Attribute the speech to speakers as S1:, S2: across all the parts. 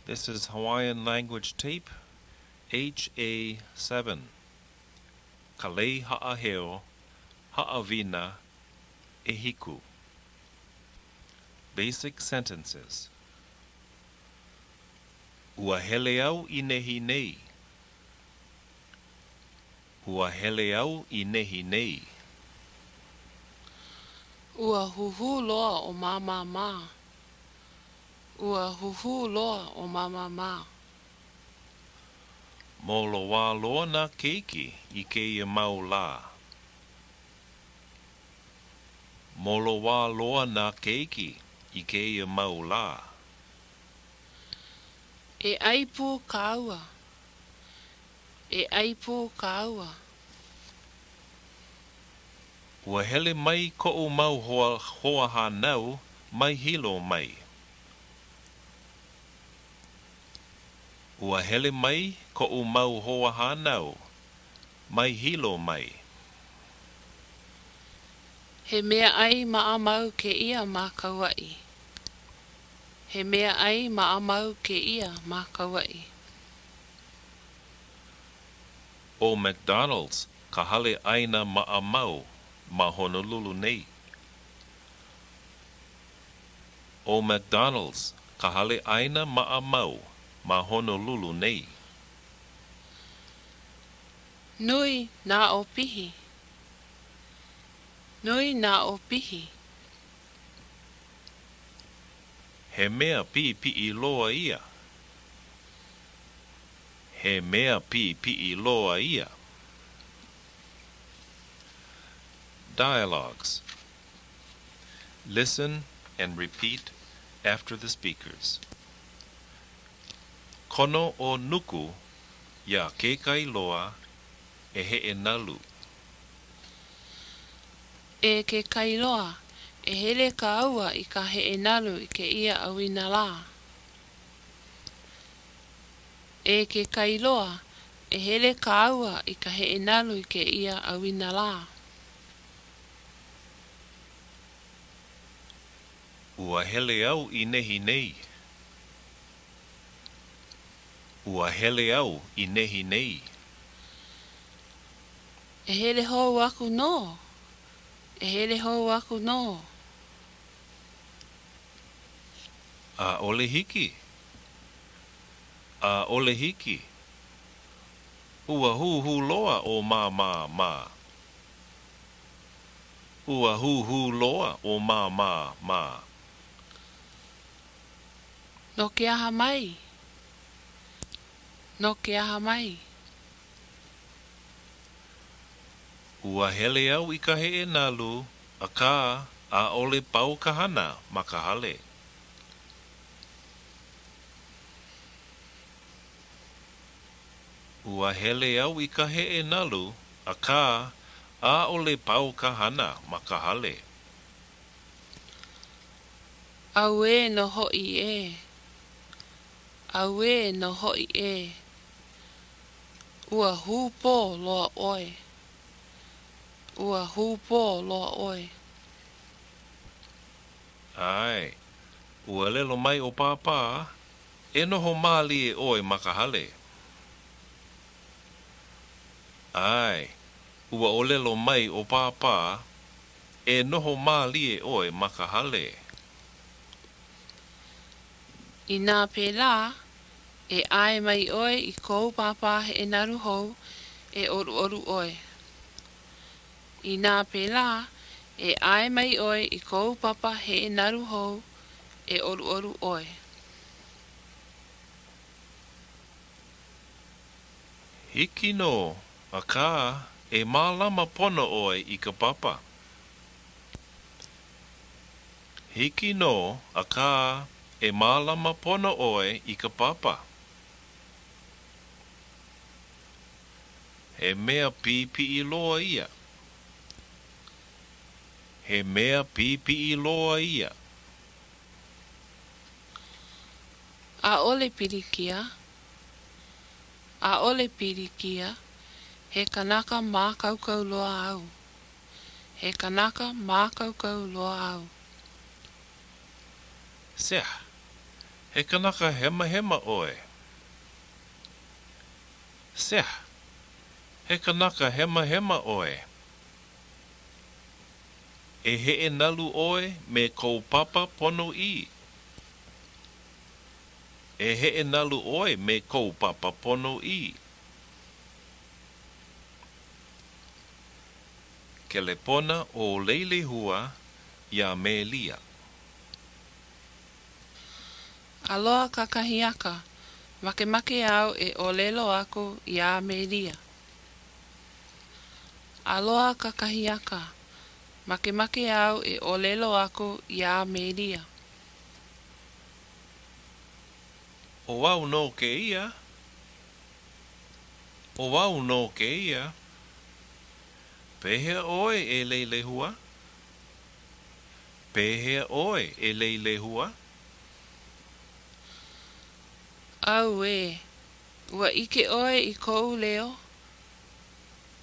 S1: This is Hawaiian language tape HA7. Lei Haʻaheo, Haʻawina, ʻEhiku. Basic sentences. Ua hele au I nehi nei. Ua hele au I nehi nei.
S2: Ua huhu loa o māmā. Ua huhu loa o māmā.
S1: Mo loa loa nā keiki I keia mau lā. Mo loa loa nā keiki I keia mau lā.
S2: E aipu kāua. E aipu kāua.
S1: Ua hele mai ko'u mau hoa hānau mai hilo mai. Ua hele mai ko'u mau hoa hānau mai hilo mai.
S2: He mea ai maʻamau ke ia mā kauaʻi. He mea ai maʻamau ke ia mā kauaʻi.
S1: O McDonald's ka hale ʻaina maʻamau ma Honolulu nei. O McDonald's ka hale ʻaina maʻamau ma Honolulu nei.
S2: Nui nā o pihi. Nui nā o pihi.
S1: He mea piʻipiʻi loa ia. He mea piʻipiʻi loa ia. Dialogues. Listen and repeat after the speakers. Kono o Nuku ia Kekailoa e heʻenalu.
S2: E Kekailoa e hele ka aua I ka heʻenalu I ke ia ʻawina lā. E Kekailoa e hele ka aua I ka heʻenalu I ke ia ʻawina lā.
S1: Ua hele au I nehi nei. Ua hele au I nehi nei.
S2: E hele hou aku no. E hele hou aku no.
S1: A ole hiki. A ole hiki. Ua huhu loa o mā. Ua huhu loa o mā.
S2: No ke aha mai. No ke aha mai.
S1: Ua hele au I ka heʻenalu a ka a ole pau kahana ma ka hale. Ua hele au I ka heʻenalu a ka a ole pau kahana ma ka hale.
S2: Au e no hoʻi e. Au e no hoʻi e. Ua hupo loa oe. Ua hupo loa oe.
S1: Ai, ua lelo mai o pāpā, e noho mālie oe ma ka hale. Ai, ua o lelo mai o pāpā, e noho mālie oe ma ka hale.
S2: I nā pēlā, e ai mai oe I kou pāpā heʻenalu hou, e oru oe. I nā pēlā, e ai mai oe I kou papa heʻenalu hou, e oru oe.
S1: Hiki no, a ka e mālama pono oe I ka papa. Hiki no, a ka e mālama pono oe I ka papa. He mea piʻipiʻi loa ia. He mea piʻipiʻi loa ia.
S2: A ole pirikia. A ole pirikia. He kanaka mākaukau loa au. He kanaka mākaukau loa au.
S1: Sea, He kanaka hema hema oe. Sea. He kanaka hema hema oe. E heʻenalu oe me kou papa pono I. E heʻenalu oe me kou papa pono I. Kelepona o Leilehua ia Mēlia.
S2: Aloha kakahiaka, makemake au e olelo aku ia Mēlia. Aloha kakahiaka, makemake au e olelo aku ia Mēlia.
S1: O wau no ke ia. O wau no ke ia. Pehea oe e Leilehua. Pehea oe e Leilehua.
S2: Au e, ua ike oe I kou leo.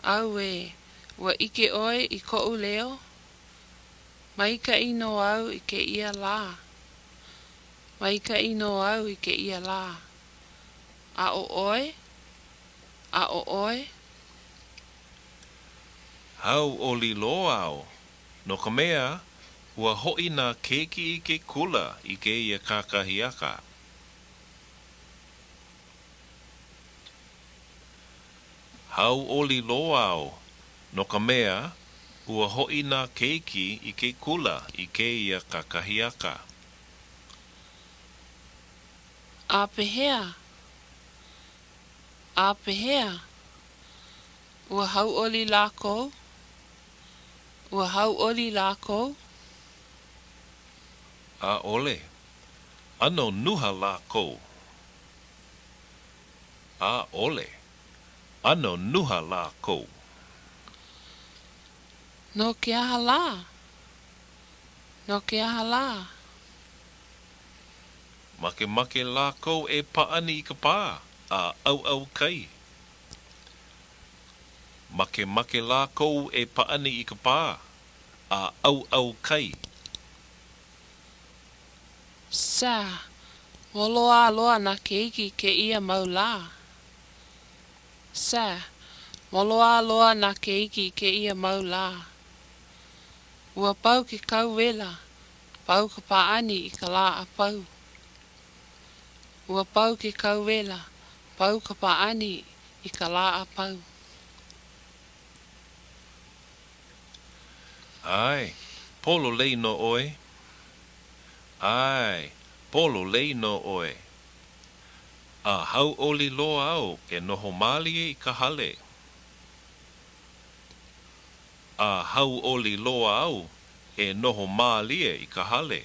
S2: Au e, ua ike oe I kou leo. Maika ino au I ke ia la. Maika ino au I ke ia la. A o oe? A o oe?
S1: Hau o li loa au. No ka mea, ua hoi nā keiki I ke kula I ke ia kakahiaka. Hau o li loa au. No ka mea, ua hoi nā keiki I ke kula I ke ia kakahiaka.
S2: A pehea? A pehea? Ua hau oli lākou? Ua hau oli lākou?
S1: A ole. Ano nuha lākou. A ole. Ano nuha lākou.
S2: No ke aha la? No ke aha la?
S1: Make lākou e paani I ka pā. A au kai. Make lākou e paani I ka pā. A au kai.
S2: Sa, moloa aloa na keiki ke ia maula. Sa, moloa aloa na keiki ke ia maula. Ua pau ke kauwela, pau ka paani I ka la a pau. Ua pau ke kauwela, pau ka paani I ka la a pau.
S1: Ai, polo lei no oe. Ai, polo lei no oe. A hau oli loa au e noho malie I ka hale. A hau oli loa au e noho malie I ka hale.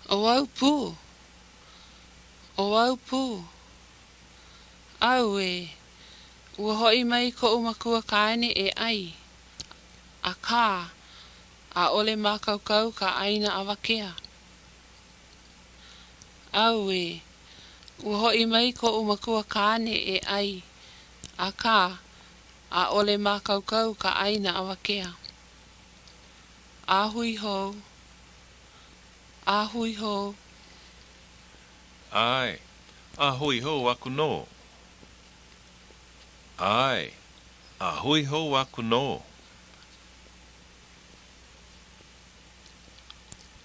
S2: O au pū. O au pū. Au e, ua hoi mai ko umakua kaene e ai. A kā, a ole mākaukau ka ʻaina awakea. Au e, ua hoi mai ko umakua kaene e ai. A kā, a ole mākaukau ka ʻaina awakea. A hui hou. A hui hou.
S1: Ai, a hui ho aku no. Ai, a hui ho aku no.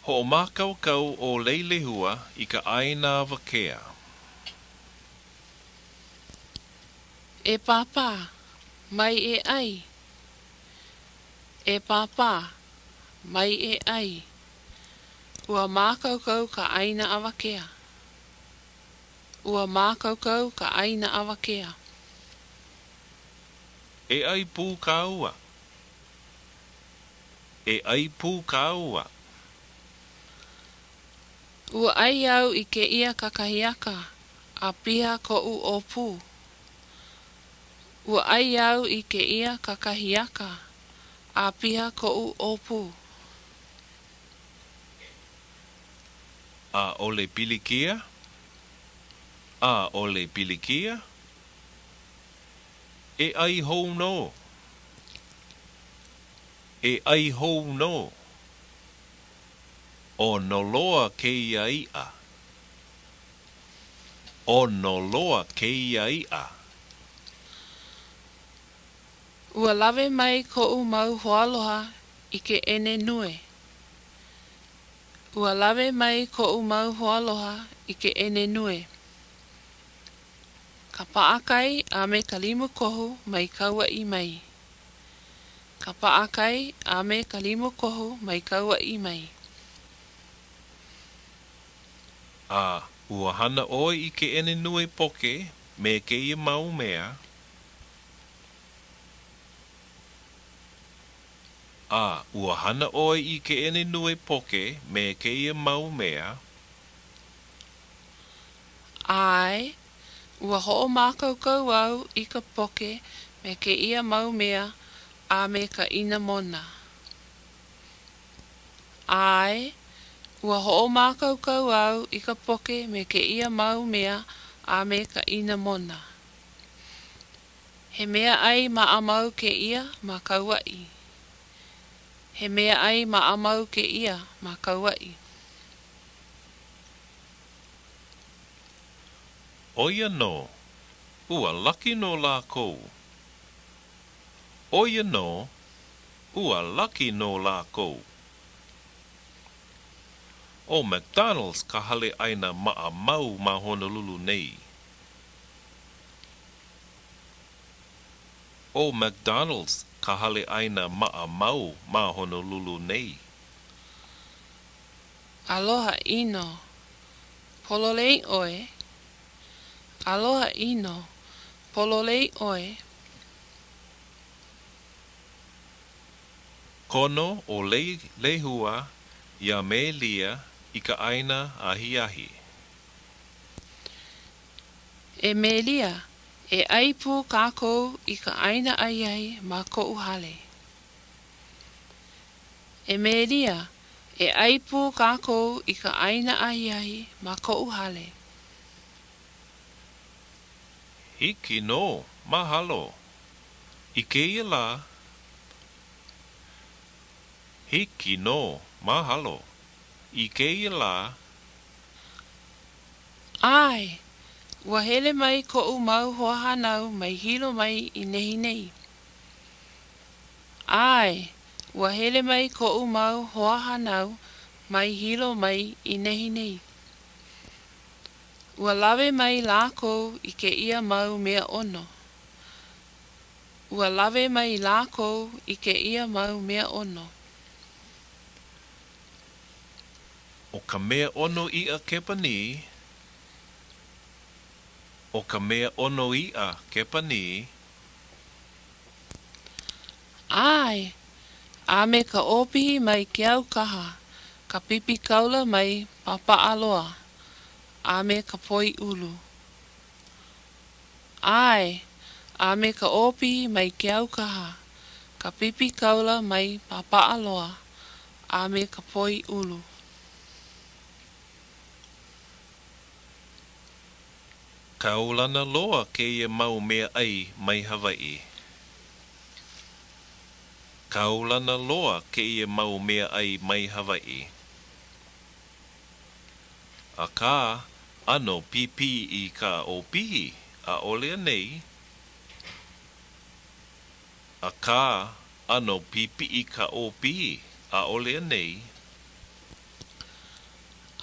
S1: Hoʻomākaukau o Leilehua I ka ʻaina awakea.
S2: E papa, mai e ai. E papa, mai e ai. Ua mākaukau ka ʻaina awakea. Ua mākaukau ka ʻaina awakea.
S1: E ai pū ka ua. E ai pū ka ua.
S2: Ua ai au I ke ia kakahiaka, a piha ko u o pū. Ua ai au I ke ia kakahiaka, a piha ko u o pū.
S1: A ole pilikia? A ole pilikia? E ai hou no. E ai hou no. O noloa keia i'a. O noloa keia i'a.
S2: Ua lawe mai ko'u mau hoaloha I ke ene nue. Ua lawe mai ko'u mau hoaloha I ke ene nue. Ka paakai a me ka limu kohu mai kaua I mai. Ka paakai a me ka limu kohu mai kaua I mai.
S1: A ua hana oi I ke ene nui poke me keia mau mea. A ua hana oi I ke ene nui poke me keia mau mea.
S2: Ai, ua hoʻomākaukau au I ka poke me ke ia mau mea a me ka ina mona. Ai, ua hoʻomākaukau au I ka poke me ke ia mau mea a me ka ina mona. He mea ai maʻamau ke ia ma kauaʻi. He mea ai maʻamau ke ia ma kauaʻi.
S1: Oia no, ua laki no lākou. Oia no, ua laki no lākou. O McDonald's ka hale aina maʻamau ma Honolulu nei. O McDonald's ka hale aina maʻamau ma Honolulu nei.
S2: Aloha ino, pololei oe. Aloha ino, pololei oe.
S1: Kono o Leilehua ia Mēlia I ka ʻaina ahiahi.
S2: E Mēlia, e aipu kākou I ka ʻaina ahiahi ma koʻu hale. E Mēlia, e aipu kākou I ka ʻaina ahiahi ma koʻu hale.
S1: Hiki no, mahalo. I keia la. Hiki no, mahalo. I keia la.
S2: Ai, ua hele mai koʻu mau hoahanau mai hilo mai I nehi nei. Ai, ua hele mai koʻu mau hoahanau mai hilo mai I nehi nei. Ua lawe mai lākou I ke ia mau mea ono. Ua lawe mai lākou I ke ia mau mea ono.
S1: O ka mea ono ia kepani. O ka mea ono ia kepani.
S2: Ai, a me ka opihi mai ke au kaha, ka pipi kaula mai papa aloa, a me ka poi ulu. Ai, a me ka opihi mai ke au kaha, ka pipi kaula mai papa aloa, a me ka poi ulu.
S1: Kaulana loa keia mau mea ai mai Hawaiʻi. Kaulana loa keia mau mea ai mai Hawaiʻi. A ka ano pipi I ka opihi a olea nei. A ka ano pipi I ka opihi a olea nei.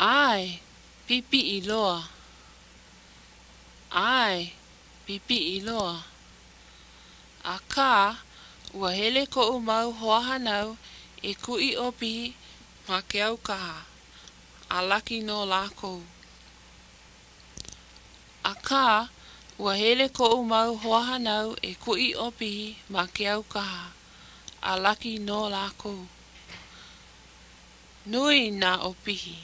S2: Ai, pipi I loa. Ai, pipi I loa. A ka, ua hele koʻu mau hoahanau e kuʻi opihi ma ke au kaha, a laki no lākou. A ka, ua hele koʻu mau hoahanau e kuʻi opihi ma ke au kaha, a laki no lākou. Nui nā opihi.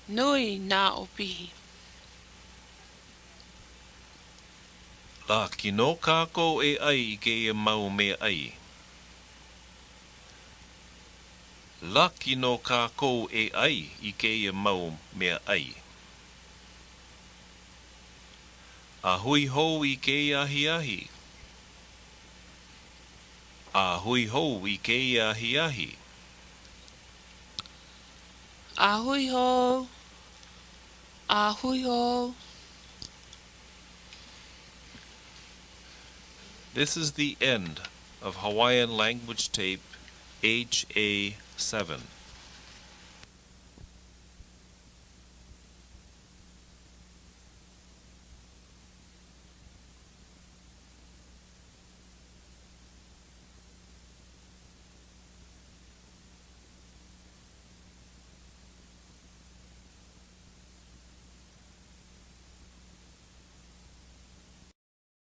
S2: Nui nā opihi.
S1: La kino kākou e ai I keia mau mea ai. La kino kākou e ai I keia mau mea ai. A hui hou I keia ahiahi. A hui hou I keia ahiahi.
S2: Ahui ho. Ahui ho.
S1: This is the end of Hawaiian language tape HA7.